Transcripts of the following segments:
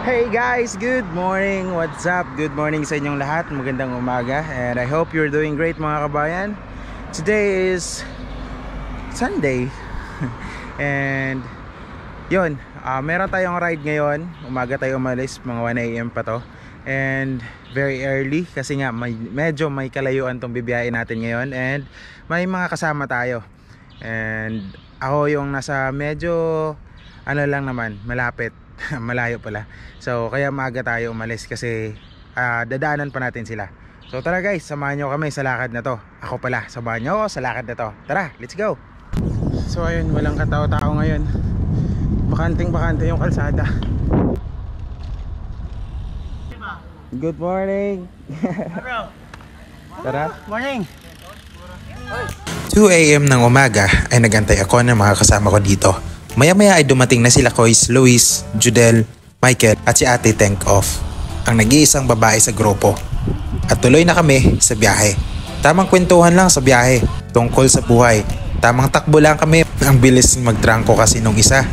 Hey guys, good morning. What's up? Good morning sa inyong lahat. Magandang umaga and I hope you're doing great mga kabayan. Today is Sunday. And yun, meron tayong ride ngayon. Umaga tayo umalis, mga 1 AM pa to. And very early kasi nga medyo may kalayuan tong bibiyahin natin ngayon. And may mga kasama tayo. And ako yung nasa medyo ano lang naman, malapit. Malayo pala. So kaya maaga tayo umalis kasi dadaanan pa natin sila. So tara guys, samahan nyo kami sa lakad na to. Ako pala, samahan nyo ako sa lakad na to. Tara, let's go. So ayun, walang katao-tao ngayon. Bakanting-bakante yung kalsada. Good morning. Tara. Morning. 2 AM ng umaga ay nagantay ako ng mga kasama ko dito. Maya-maya ay dumating na sila Kois, Luis, Judel, Michael at si Ate Tank Off, ang nag-iisang babae sa grupo. At tuloy na kami sa biyahe. Tamang kwentuhan lang sa biyahe, tungkol sa buhay. Tamang takbo lang kami, ang bilis magtrangko kasi nung isa.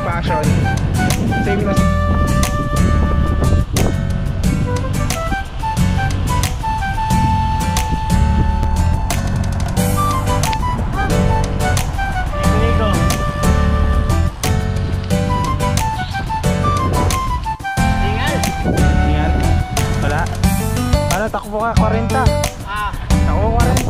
Passion. Same na. Takbo ka 40. Takbo 40.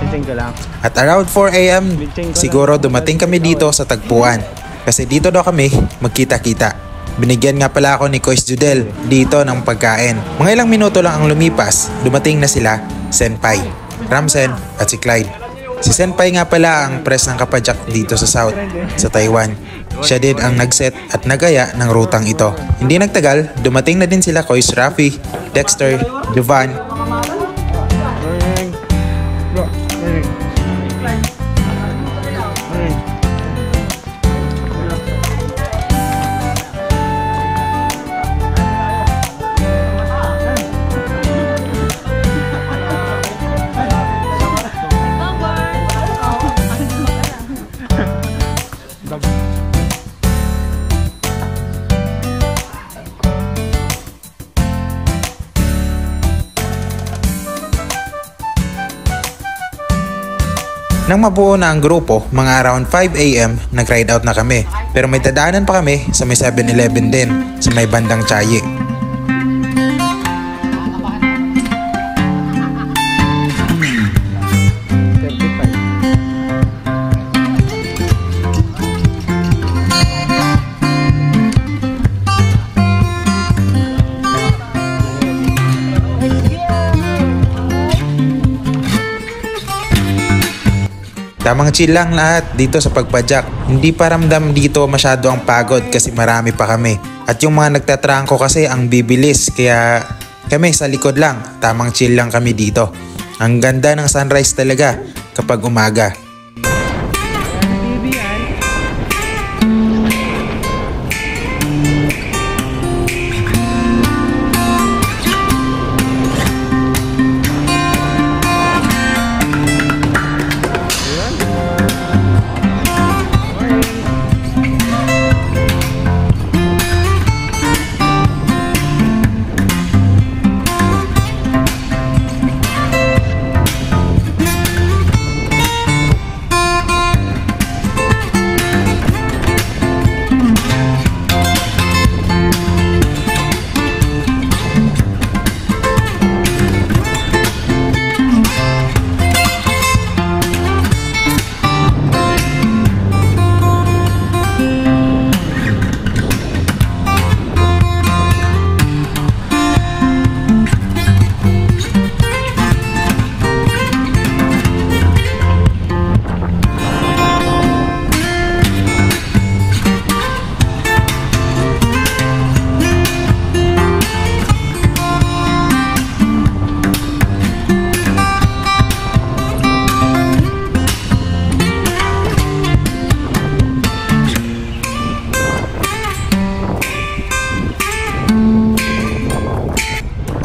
Biting ko lang. At around 4 AM, siguro dumating kami dito sa tagpuan. Kasi dito daw kami magkita-kita. Binigyan nga pala ako ni Kois Judel dito ng pagkain. Mga ilang minuto lang ang lumipas, dumating na sila Senpai, Ramsen at si Clyde. Si Senpai nga pala ang press ng kapadyak dito sa South, sa Taiwan. Siya din ang nagset at nagaya ng rutang ito. Hindi nagtagal, dumating na din sila Kois Rafi, Dexter, Jovan, Nang mabuo na ang grupo, mga around 5 AM, nag-ride out na kami. Pero may dadaanan pa kami sa may 7-Eleven din, sa may bandang Chayi. Tamang chill lang lahat dito sa pagpadyak. Hindi pa ramdam dito masyado ang pagod kasi marami pa kami. At yung mga nagtatrangko kasi ang bibilis kaya kami sa likod lang. Tamang chill lang kami dito. Ang ganda ng sunrise talaga kapag umaga.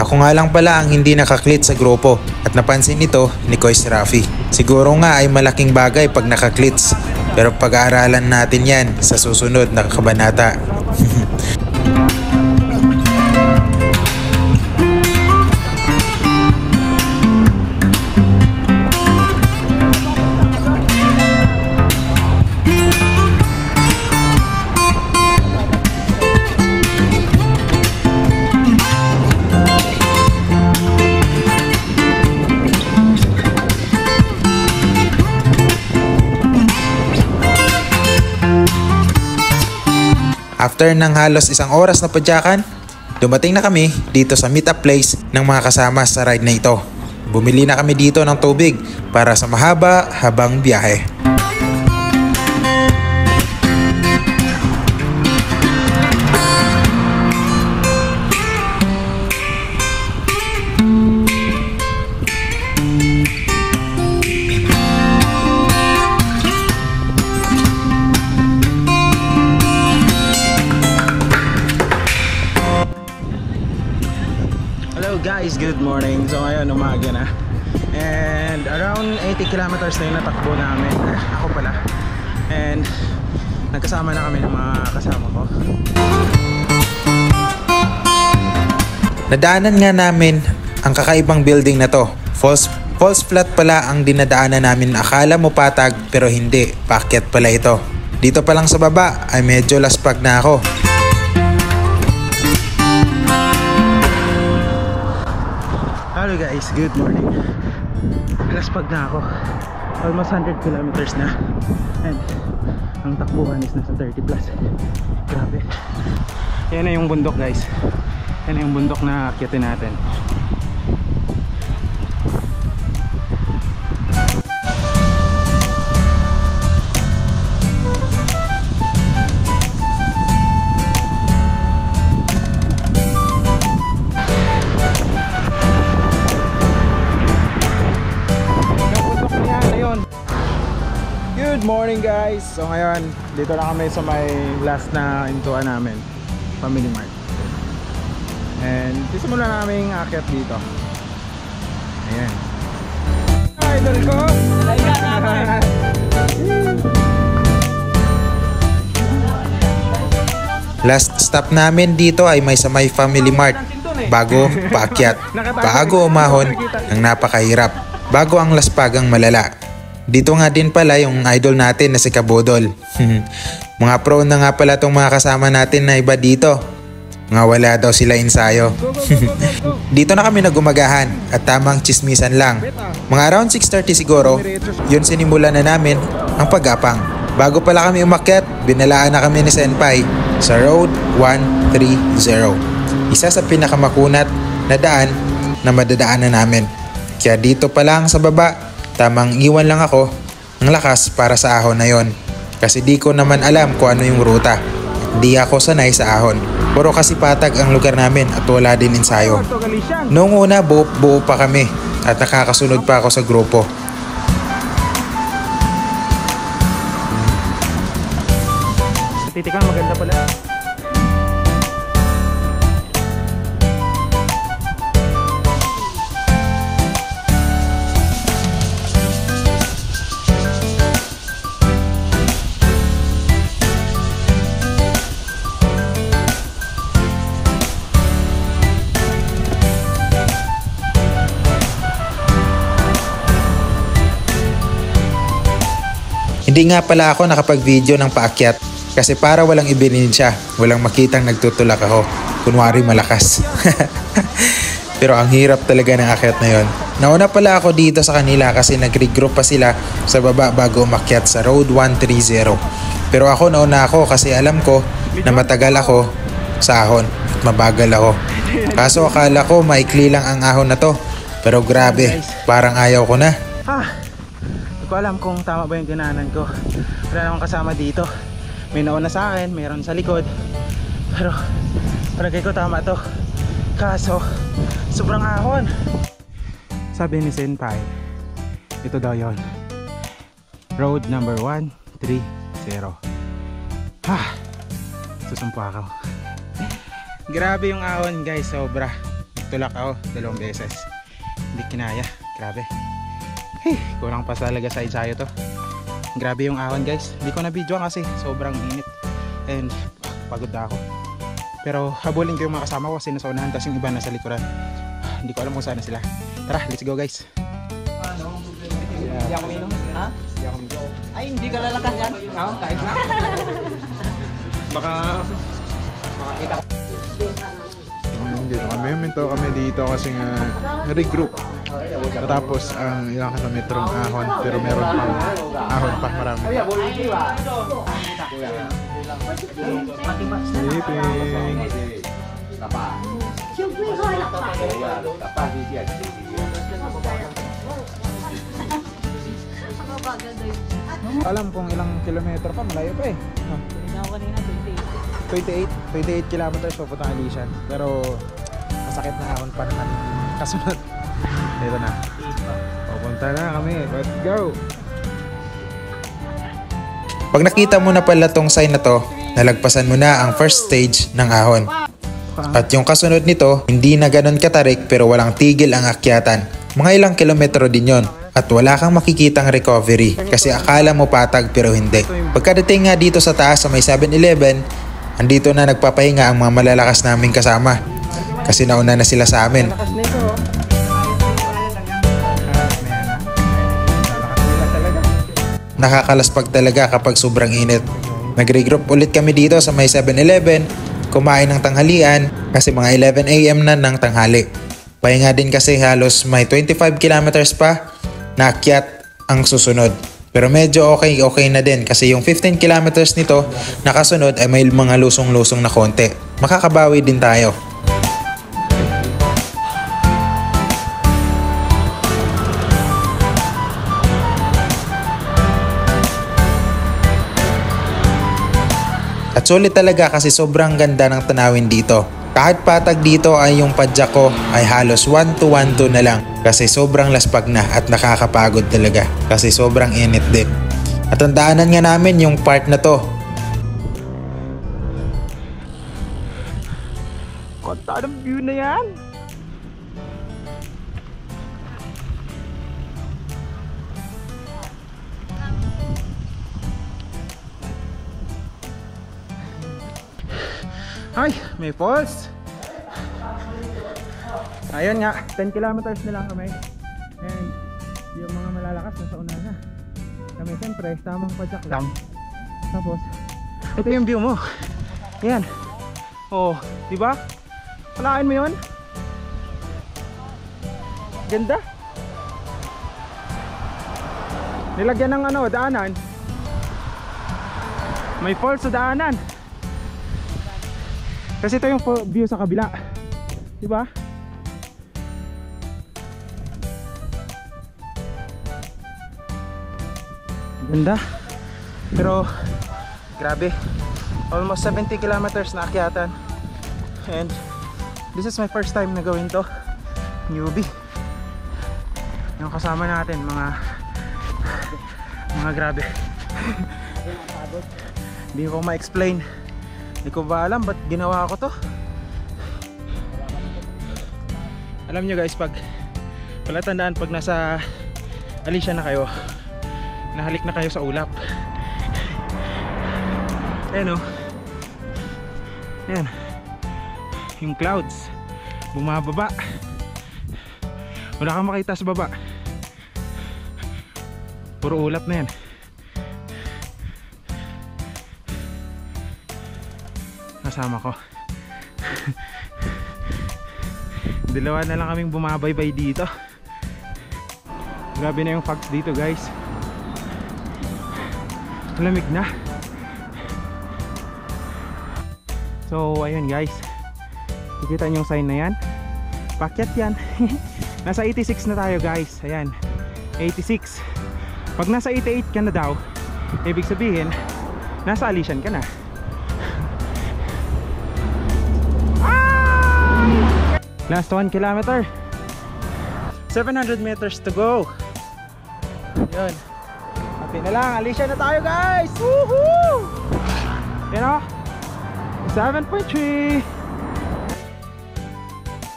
Ako nga lang pala ang hindi nakaklit sa grupo at napansin ito ni Kois Rafi. Siguro nga ay malaking bagay pag nakaklits Pero pag-aaralan natin yan sa susunod na kabanata. After ng halos isang oras na padyakan, dumating na kami dito sa meet-up place ng mga kasama sa ride na ito. Bumili na kami dito ng tubig para sa mahaba-habang biyahe. Guys, good morning. So ngayon umaga na and around 80 kilometers na yung natakbo namin. Ako pala. And nagkasama na kami ng mga kasama ko. Nadaanan nga namin ang kakaibang building na to. False flat pala ang dinadaanan namin. Akala mo patag pero hindi, paakyat pala ito. Dito pa lang sa baba ay medyo laspag na ako. Hello guys, good morning. Laspag na ako. Almost 100 kilometers na. And ang takbuhan is nasa 30 plus. Grabe. Yan na yung bundok guys. Yan na yung bundok na akyatin natin. Good morning guys! So ngayon, dito na kami sa may last na hintuan namin, Family Mart. And simulan namin akyat dito. Ayan. Idol ko! Last stop namin dito ay may sa may Family Mart. Bago paakyat, bago umahon ang napakahirap, bago ang laspagang malala. Dito nga din pala yung idol natin na si Kabodol. Mga pro na nga pala tong mga kasama natin na iba dito. Nga wala daw sila ensayo. Dito na kami nagumagahan at tamang chismisan lang. Mga around 6:30 siguro, yun sinimulan na namin ang pag-apang. Bago pala kami umakyat, binalaan na kami ni Senpai sa Road 130. Isa sa pinakamakunat na daan na madadaanan namin. Kaya dito pa lang sa baba, tamang iwan lang ako ng lakas para sa ahon na yon. Kasi di ko naman alam kung ano yung ruta. Di ako sanay sa ahon. Puro kasi patag ang lugar namin at wala din ensayo. Noong una buo pa kami at nakakasunod pa ako sa grupo. Titikan, maganda pala. Hindi nga pala ako nakapag-video ng paakyat kasi para walang ebidensya, walang makitang nagtutulak ako. Kunwari malakas. Pero ang hirap talaga ng akyat na yon. Nauna pala ako dito sa kanila kasi nag-regroup pa sila sa baba bago umakyat sa Road 130. Pero ako nauna ako kasi alam ko na matagal ako sa ahon at mabagal ako. Kaso akala ko maikli lang ang ahon na to. Pero grabe, parang ayaw ko na. Hindi ko alam kung tama ba yung dinaanan ko. Wala namang kasama dito. May nauna sa akin, mayroon sa likod. Pero palagay ko tama to. Kaso sobrang ahon. Sabi ni Senpai, ito daw yon, Road number 130. Susumpa ako. Grabe yung ahon guys, sobra. Tulak ako 2 beses. Hindi kinaya, grabe. Kulang pa talaga sa ensayo to. Grabe yung ahon guys. Hindi ko na video kasi sobrang init. And pagod na ako. Pero habulin ko yung mga kasama ko kasi nasa unahan, tapos yung iba nasa likuran. Hindi ko alam kung saan na sila. Tara, let's go guys. Hindi ako minum. Ha? Ay, hindi ka lalakas yan. Oo, kahit na. Baka Makakita ko. Dito kami, minto kami dito kasi nga regroup. Tapos ang ilang kilometrong ahon, pero meron pang ahon pa marami. Sleeping. alam kung ilang kilometro pa, malayo pa eh. Hindi ako kanina, 28 kilometers papuntang Alishan. Pero masakit na ahon pa naman kasunod. Ito na. Pupunta na kami. Let's go! Pag nakita mo na pala tong sign na to, nalagpasan mo na ang first stage ng ahon. At yung kasunod nito, hindi na ganun katarik pero walang tigil ang akyatan. Mga ilang kilometro din yon. At wala kang makikitang recovery kasi akala mo patag pero hindi. Pagkadating nga dito sa taas sa may 7-Eleven, andito na nagpapahinga ang mga malalakas naming kasama. Kasi nauna na sila sa amin. Nakakalaspag talaga kapag sobrang init. Nag-regroup ulit kami dito sa may 7-Eleven, kumain ng tanghalian kasi mga 11 AM na ng tanghali. Pahinga din kasi halos may 25 kilometers pa na akyat ang susunod. Pero medyo okay na din kasi yung 15 kilometers nito nakasunod ay may mga lusong-lusong na konti. Makakabawi din tayo. At sulit talaga kasi sobrang ganda ng tanawin dito. Kahit patag dito ay yung padyak ko ay halos 1-2 na lang kasi sobrang laspag na at nakakapagod talaga kasi sobrang init din. At ang daanan nga namin yung part na to. Kota ng view na yan! Ay, may falls. Ayun nga, 10 kilometers na lang kami. And yung mga malalakas nasa una na. Kami siyempre, tamang padyak lang. Tapos, ito yung view mo. Yan. Oh, di ba? Palain mo yun. Ganda. Nilagyan ng daanan. May falls sa daanan. Kasi ito yung view sa kabila. Di ba? Ganda. Pero grabe. Almost 70 kilometers na akyatan. And this is my first time na gawin to. Newbie. Yung kasama natin mga grabe. Hindi ko ma-explain. Hindi ko ba alam ba't ginawa ko to. Alam nyo guys, pala tandaan pag nasa Alishan na kayo, nahalik na kayo sa ulap. Ayan o. Ayan. Yung clouds bumababa. Wala kang makita sa baba. Puro ulap na yan. Kasama ko. Dalawa na lang kaming bumabaybay dito. Grabe na yung fogs dito guys. Malamig na. So ayun guys, kikita nyo yung sign na yan. Pakyat yan. Nasa 86 na tayo guys. Ayan, 86. Pag nasa 88 ka na daw, ibig sabihin nasa Alishan ka na. Last 1 kilometer, 700 meters to go. Yun, happy na lang, Alishan na tayo guys. Woohoo! Yan o, 7.3.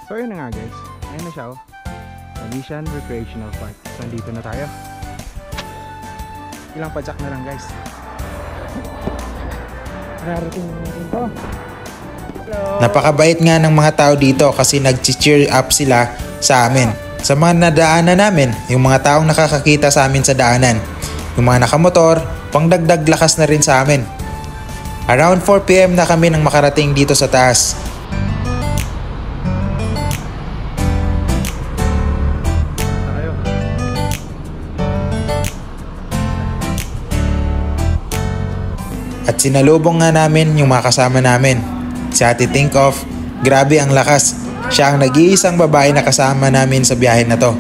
So yun na nga guys, ayun na siya o, Alishan Recreational Park. So nandito na tayo. Ilang padyak na lang guys. Mararating natin to. Napakabait nga ng mga tao dito kasi nag-cheer up sila sa amin. Sa mga nadaanan namin, yung mga taong nakakakita sa amin sa daanan, yung mga nakamotor, pangdagdag lakas na rin sa amin. Around 4 PM na kami nang makarating dito sa taas. At sinalubong nga namin yung mga kasama namin. Si Ate Think Of, grabe ang lakas. Siya ang nag-iisang babae na kasama namin sa biyahe na to.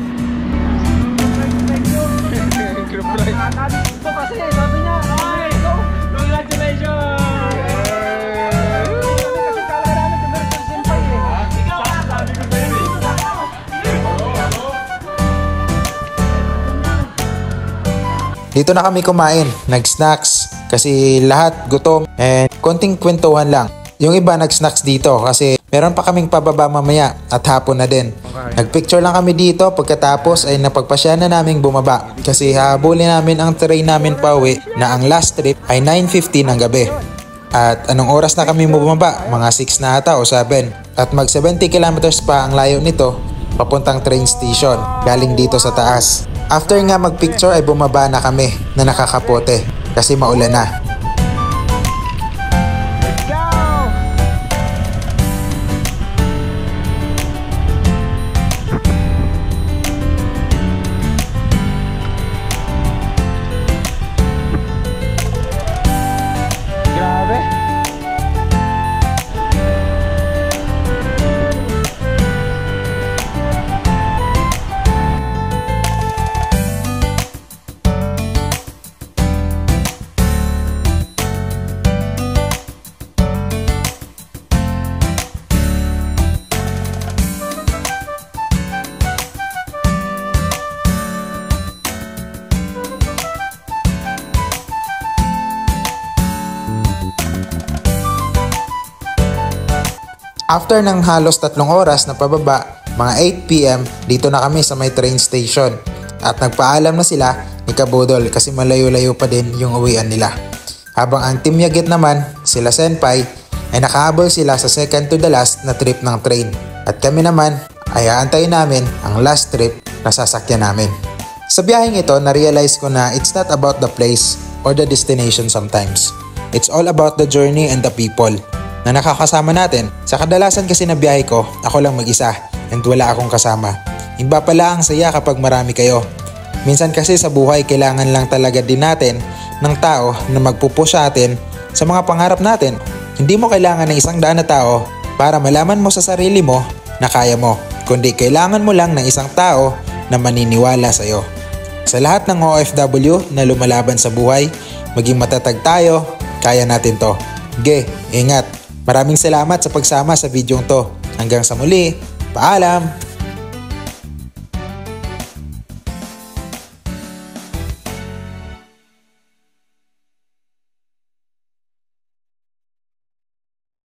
Dito na kami kumain, nag-snacks kasi lahat gutom and konting kwentuhan lang. Yung iba nag-snacks dito kasi meron pa kaming pababa mamaya at hapon na din. Nagpicture lang kami dito pagkatapos ay napagpasya na naming bumaba kasi habulin namin ang train namin pauwi na ang last trip ay 9:50 ng gabi. At anong oras na kami bumaba? Mga 6 na ata o 7. At mag 70 kilometers pa ang layo nito papuntang train station galing dito sa taas. After nga magpicture ay bumaba na kami na nakakapote kasi maulan na. After ng halos 3 oras na pababa, mga 8 PM, dito na kami sa may train station. At nagpaalam na sila ni Kabudol kasi malayo-layo pa din yung uwian nila. Habang ang Team Yagit naman, sila Senpai, ay nakahabol sila sa second to the last na trip ng train. At kami naman ay aantayin namin ang last trip na sasakyan namin. Sa biyaheng ito, na-realize ko na it's not about the place or the destination sometimes. It's all about the journey and the people na nakakasama natin. Sa kadalasan kasi na biyahe ko, ako lang mag-isa and wala akong kasama. Iba pala ang saya kapag marami kayo. Minsan kasi sa buhay kailangan lang talaga din natin ng tao na magpupush sa atin sa mga pangarap natin. Hindi mo kailangan ng 100 na tao para malaman mo sa sarili mo na kaya mo, kundi kailangan mo lang ng isang tao na maniniwala sa'yo. Sa lahat ng OFW na lumalaban sa buhay, maging matatag tayo, kaya natin to. Ge, ingat! Maraming salamat sa pagsama sa videong to. Hanggang sa muli, paalam!